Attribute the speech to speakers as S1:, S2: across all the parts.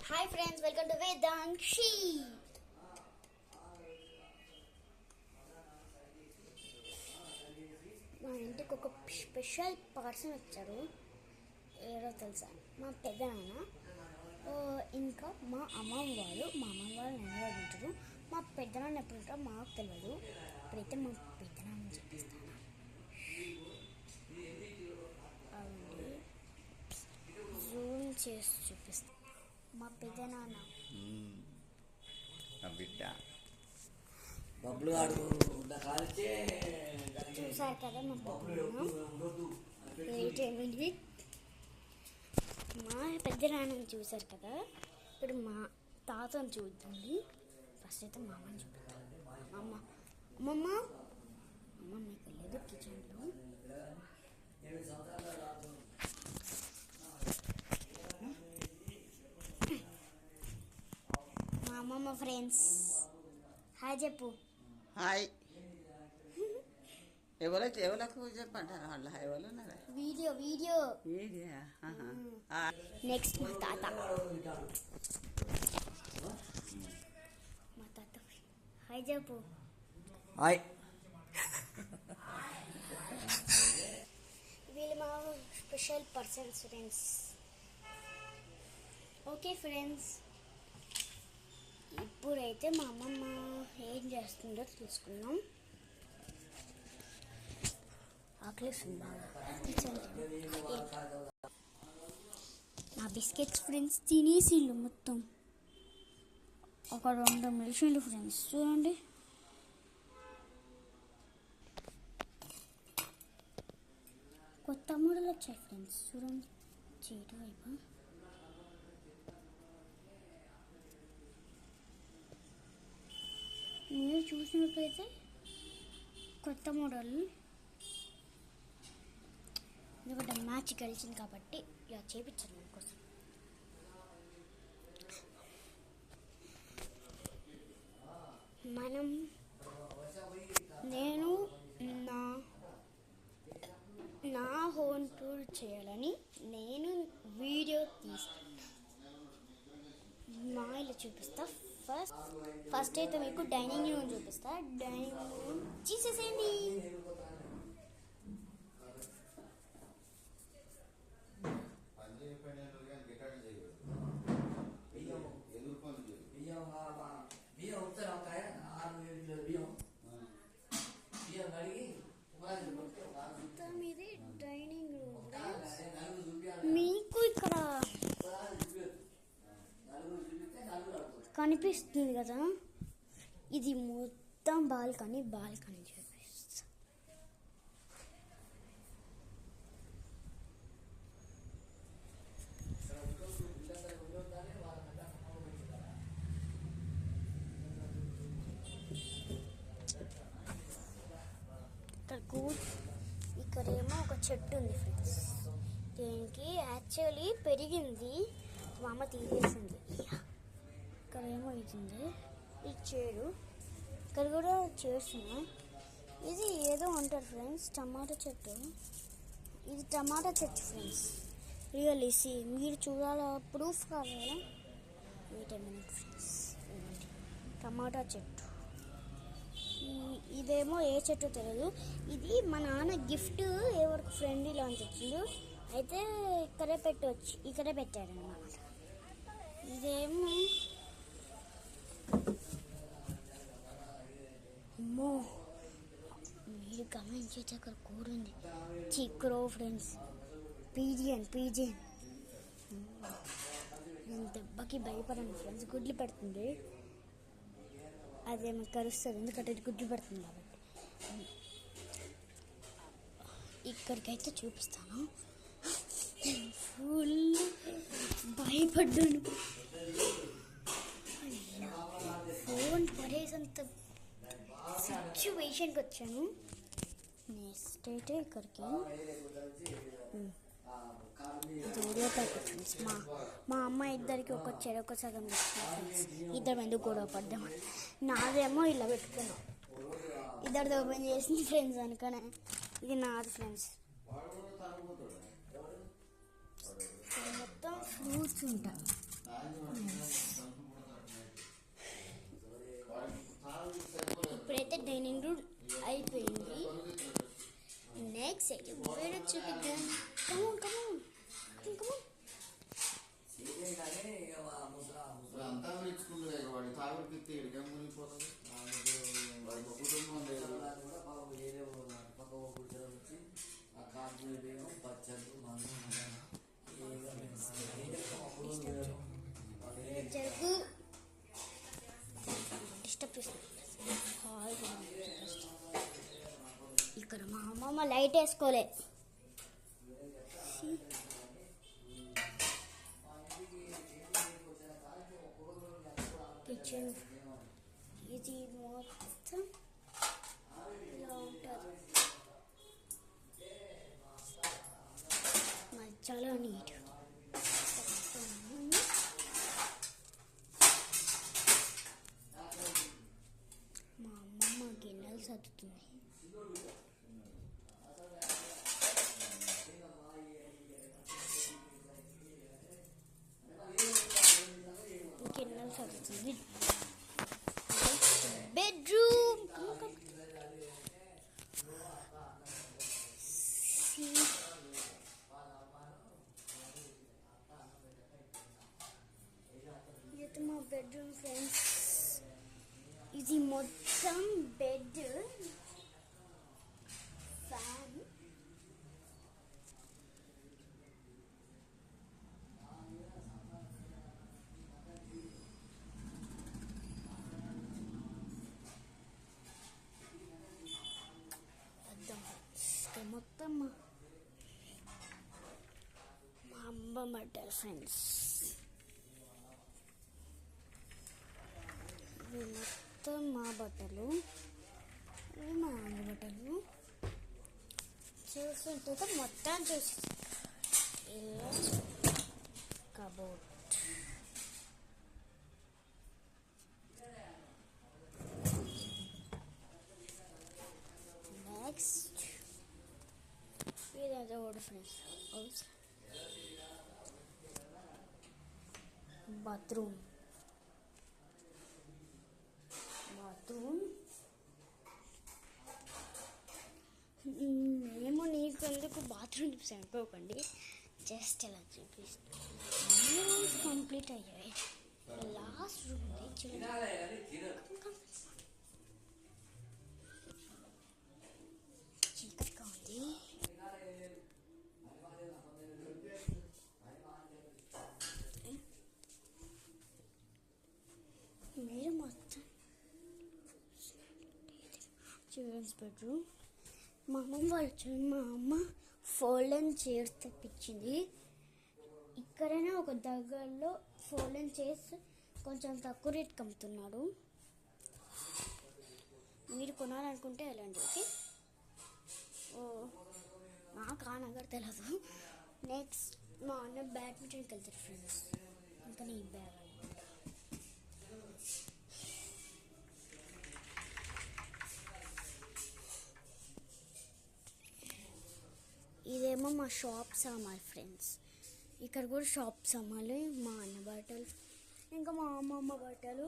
S1: Hi friends, welcome to Vedankshi. మా ఇంటికి ఒక స్పెషల్ పర్సన్ వచ్చారు. ఎవరో తెలుసా? మా పెద్దనాన్న, ఇంకా మా అమ్మమ్మ వాళ్ళు. మా అమ్మమ్మ వాళ్ళు నెలలో ఉంటారు. మా పెద్దనాన్న ఎప్పుడు ఉంటారో మాకు తెలియదు. ఇప్పుడైతే మా పెద్దనాన్న చూపిస్తాను. జూమ్ చేసి చూపిస్తాను. మా పెద్దనాన్న
S2: బిడ్డ
S1: చూసారు కదా. మా పెద్దనాన్నని చూసారు కదా. ఇప్పుడు మా తాతను చూద్దాండి. ఫస్ట్ అయితే మా అమ్మని చూపిస్తాం. అమ్మమ్మకి వెళ్ళదు కిచెన్లో. మా అమ్మమ్మ ఫ్రెండ్స్, హాయ్ చెప్పు.
S2: హాయ్. ఎవరికి చెప్పంటారా వాళ్ళ హాయ్ వాళ్ళు ఉన్నారా?
S1: వీడియో నెక్స్ట్ మా తాత. హాయ్ చెప్పు.
S2: హాయ్.
S1: వీళ్ళు మా special persons friends. Okay friends, ఇప్పుడైతే మా అమ్మమ్మ ఏం చేస్తుందో తెలుసుకుందాం. ఆకలిస్తుంది బాగా. నా బిస్కెట్స్ ఫ్రెండ్స్ తినేసిళ్ళు మొత్తం. ఒక 2 మిలిషన్లు ఫ్రెండ్స్, చూడండి. కొత్త మోడల్ వచ్చాయి ఫ్రెండ్స్, చూడండి. చీట వైపు మీరు చూసినట్లయితే కొత్త మోడల్. ఎందుకంటే మ్యాచ్ గెలిచింది కాబట్టి ఇలా చేయించాను మన కోసం. నేను నా హోమ్ టూర్ చేయాలని నేను వీడియో తీస్తాను. మా ఇల్లు చూపిస్తా. ఫస్ట్ అయితే మీకు డైనింగ్ రూమ్ చూపిస్తా. డైనింగ్ రూమ్ చూసేసేయండి. ఇది డైనింగ్ రూమ్. మీకు ఇక్కడ కనిపిస్తుంది కదా, ఇది మొత్తం బాల్కనీ చూపిస్తా. ఇక్కడేమో ఒక చెట్టు ఉంది ఫ్రెండ్స్. దీనికి యాక్చువల్లీ పెరిగింది, మా అమ్మ తీసేసింది. ఇక్కడేమో ఇది ఉంది, ఈ చేడు. ఇక్కడ కూడా చేస్తున్నాం. ఇది ఏదో అంటారు ఫ్రెండ్స్, టమాటా చెట్టు. ఇది టమాటా చెట్టు ఫ్రెండ్స్. రియల్లీ మీరు చూడాలా, ప్రూఫ్ కావాలా? Wait a minute friends. Tomato చెట్టు. ఇదేమో ఏ చెట్టు తెలియదు. ఇది మా నాన్న గిఫ్ట్ ఎవరికి ఫ్రెండ్ ఇలా తెచ్చిండు. అయితే ఇక్కడే పెట్టారన్నమాట. ఇదేమో అమ్మో, మీరు గమనించేది అక్కడ కూర ఉంది. చిక్రో ఫ్రెండ్స్, పీజియన్. నేను దెబ్బకి భయపడను ఫ్రెండ్స్. గుడ్లు పెడుతుంది, అదేమో కరుస్తుంది, ఎందుకంటే ఇది గుడ్లు పెడుతుంది కాబట్టి. ఇక్కడికైతే చూపిస్తాను. ఫుల్ భయపడ్డాను. ఫోన్ పడేసంత సిచ్యువేషన్కి వచ్చాను. నెక్స్ట్ అయితే ఇక్కడికి వీడియో ఫ్రెండ్స్. మా అమ్మ ఇద్దరికి ఒక సగం ఫ్రెండ్స్. ఇద్దరు ఎందుకు గొడవ పడ్డామని. నాదేమో ఇలా పెట్టుకున్నాం, ఇద్దరిది ఓపెన్ చేసింది ఫ్రెండ్స్ అనుకనే. ఇది నాది ఫ్రెండ్స్. మొత్తం ఫ్రూట్స్ ఉంటాయి. ఇప్పుడైతే డైనింగ్ రూమ్ అయిపోయింది. నెక్స్ట్ అయితే వేరే చూపిద్దాం. Come on come on come on.
S3: అంతా నేర్చుకుంటే వాడి తాగుడికి తీడిగా మునిగిపోతుంది. వాడి కుటుంబం లేదు.
S1: జరుగు డిస్టర్బ్ చేస్తుంది. ఇక్కడ మా అమ్మమ్మ లైట్ వేసుకోలే. కిచెన్ ఇది మొత్తం ఇలా ఉంటుంది. చాలా నీట్. మా అమ్మమ్మ గిన్నెలు సర్దుతుంది. గిన్నెలు సర్దుతుంది. బెడ్రూమ్ ఇది మా బెడ్రూమ్ ఫ్రెండ్స్. ఇది మొత్తం బెడ్, ఫ్యాన్, మొత్తం మా అమ్మమ్మ బట్టలు ఫ్రెండ్స్. ఇవి మొత్తం మా బట్టలు, ఇవి మా అమ్మ బట్టలు. చూస్తుంటే మొత్తం చూసి ఇలా కబోర్డ్. నెక్స్ట్ ఇదంతా కూడా ఫ్రెండ్స్ బాత్రూమ్. మేము నీకు ఎందుకు బాత్రూమ్ చూపిస్తాను అనుకోకండి, జస్ట్ ఇలా చూపిస్తాను. అన్ని రూమ్స్ కంప్లీట్ అయ్యాయి. లాస్ట్ రూమ్ చీకటిగా ఉంది. మీరు మొత్తం చిల్డ్రన్స్ బెడ్రూమ్. మా అమ్మమ్మ వాళ్ళు మా అమ్మ ఫోల్డెన్ చైర్స్ తెప్పించింది. ఇక్కడైనా ఒక దగ్గరలో ఫోల్డెన్ చైర్స్ కొంచెం తక్కువ రేట్కి అమ్ముతున్నాడు. మీరు కొనాలనుకుంటే వెళ్ళండి. ఓకే, నాకు ఆ నగర్ తెలియదు. నెక్స్ట్ మా అన్న బ్యాడ్మింటన్కి వెళ్తారు ఫ్రెండ్స్. ఇంకా నీ బ్యాగ్ ఇదేమో మా షాప్ సామాన్లు ఫ్రెండ్స్. ఇక్కడ కూడా షాప్ సామాన్లు, మా అన్న బట్టలు, ఇంకా మా అమ్మమ్మ బట్టలు.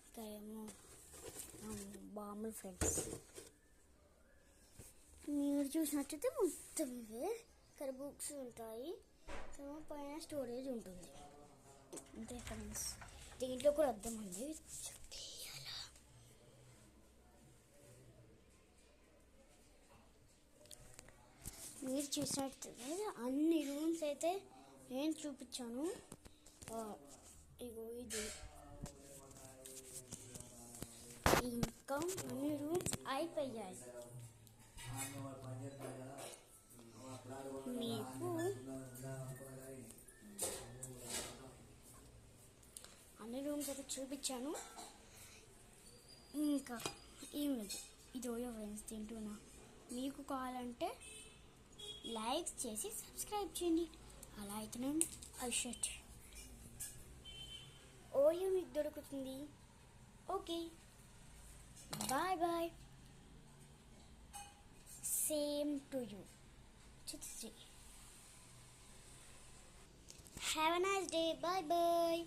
S1: ఇక్కడ ఏమో బాంబులు ఫ్రెండ్స్. మీరు చూసినట్టయితే మొత్తం ఇవే. ఇక్కడ బుక్స్ ఉంటాయి, పైన స్టోరేజ్ ఉంటుంది. అంతే ఫ్రెండ్స్. దీంట్లో కూడా అర్థం ఉంది. మీరు చూసినట్టయితే అన్ని రూమ్స్ అయితే నేను చూపించాను. ఇగో ఇది ఇంకా అన్ని రూమ్స్ అయిపోయాయి. మీకు అన్ని రూమ్స్ అయితే చూపించాను. ఇంకా ఏమిది ఇది ఓయో ఫ్రెండ్స్ తింటున్నా. మీకు కావాలంటే లైక్ చేసి సబ్స్క్రైబ్ చేయండి. అలా అయితే నేను ఐషట్ ఓయో మీకు దొరుకుతుంది. Okay, bye bye. Same to you. Chitsi. Have a nice day. Bye bye.